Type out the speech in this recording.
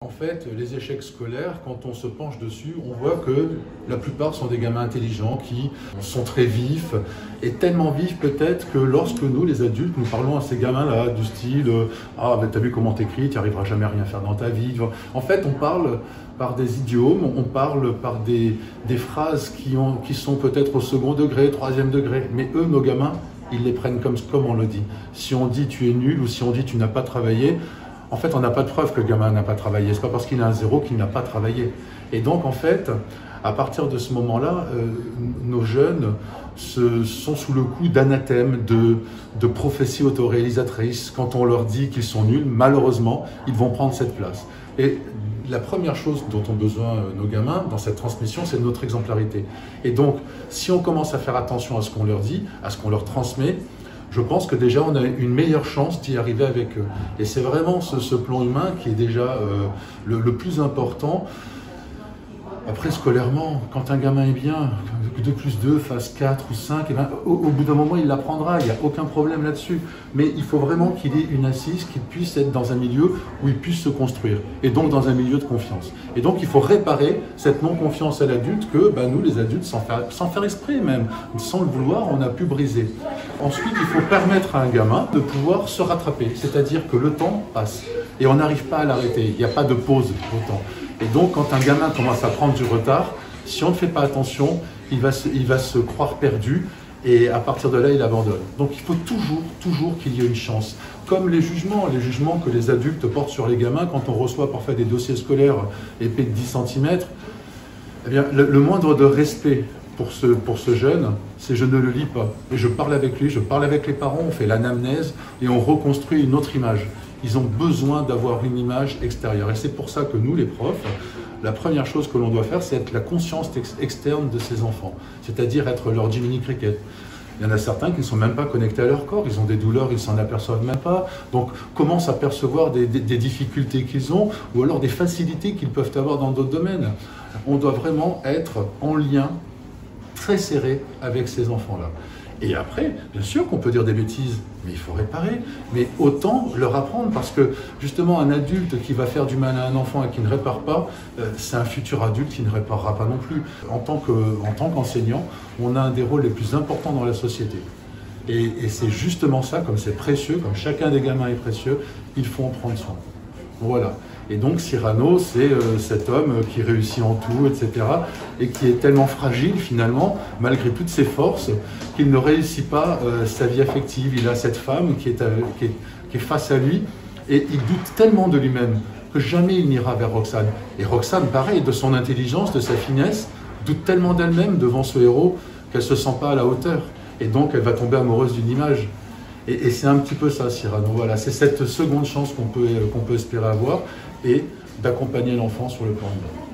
En fait, les échecs scolaires, quand on se penche dessus, on voit que la plupart sont des gamins intelligents qui sont très vifs, et tellement vifs peut-être que lorsque nous, les adultes, nous parlons à ces gamins-là du style « Ah, ben, t'as vu comment t'écris, tu n'arriveras jamais à rien faire dans ta vie ». En fait, on parle par des idiomes, on parle par des phrases qui sont peut-être au second degré, troisième degré, mais eux, nos gamins, ils les prennent comme on le dit. Si on dit « tu es nul » ou si on dit « tu n'as pas travaillé », en fait, on n'a pas de preuve que le gamin n'a pas travaillé. Ce n'est pas parce qu'il a un 0 qu'il n'a pas travaillé. Et donc, en fait, à partir de ce moment-là, nos jeunes sont sous le coup d'anathèmes, de prophéties autoréalisatrices. Quand on leur dit qu'ils sont nuls, malheureusement, ils vont prendre cette place. Et la première chose dont ont besoin nos gamins dans cette transmission, c'est notre exemplarité. Et donc, si on commence à faire attention à ce qu'on leur dit, à ce qu'on leur transmet, je pense que déjà on a une meilleure chance d'y arriver avec eux. Et c'est vraiment ce plan humain qui est déjà le plus important. Après, scolairement, quand un gamin est bien, que 2 plus 2 fasse 4 ou 5, et ben, au bout d'un moment, il l'apprendra, il n'y a aucun problème là-dessus. Mais il faut vraiment qu'il ait une assise, qu'il puisse être dans un milieu où il puisse se construire, et donc dans un milieu de confiance. Et donc, il faut réparer cette non-confiance à l'adulte que ben, nous, les adultes, sans faire exprès même, sans le vouloir, on a pu briser. Ensuite, il faut permettre à un gamin de pouvoir se rattraper, c'est-à-dire que le temps passe, et on n'arrive pas à l'arrêter, il n'y a pas de pause au temps. Et donc, quand un gamin commence à prendre du retard, si on ne fait pas attention, il va se croire perdu et à partir de là, il abandonne. Donc, il faut toujours qu'il y ait une chance. Comme les jugements que les adultes portent sur les gamins quand on reçoit parfois des dossiers scolaires épais de 10 cm, eh bien, le moindre de respect pour ce jeune, c'est je ne le lis pas. Et je parle avec lui, je parle avec les parents, on fait l'anamnèse et on reconstruit une autre image. Ils ont besoin d'avoir une image extérieure. Et c'est pour ça que nous, les profs, la première chose que l'on doit faire, c'est être la conscience externe de ces enfants. C'est-à-dire être leur Jiminy Cricket. Il y en a certains qui ne sont même pas connectés à leur corps. Ils ont des douleurs, ils ne s'en aperçoivent même pas. Donc, comment s'apercevoir des difficultés qu'ils ont ou alors des facilités qu'ils peuvent avoir dans d'autres domaines? On doit vraiment être en lien très serré avec ces enfants-là. Et après, bien sûr qu'on peut dire des bêtises, mais il faut réparer. Mais autant leur apprendre, parce que justement, un adulte qui va faire du mal à un enfant et qui ne répare pas, c'est un futur adulte qui ne réparera pas non plus. En tant qu'enseignant, on a un des rôles les plus importants dans la société. Et c'est justement ça, comme c'est précieux, comme chacun des gamins est précieux, il faut en prendre soin. Voilà. Et donc Cyrano, c'est cet homme qui réussit en tout, etc. et qui est tellement fragile finalement, malgré toutes ses forces, qu'il ne réussit pas sa vie affective. Il a cette femme qui est face à lui et il doute tellement de lui-même que jamais il n'ira vers Roxane. Et Roxane, pareil, de son intelligence, de sa finesse, doute tellement d'elle-même devant ce héros qu'elle ne se sent pas à la hauteur. Et donc elle va tomber amoureuse d'une image. Et c'est un petit peu ça, Cyrano. Voilà, c'est cette seconde chance qu'on peut espérer avoir et d'accompagner l'enfant sur le plan humain.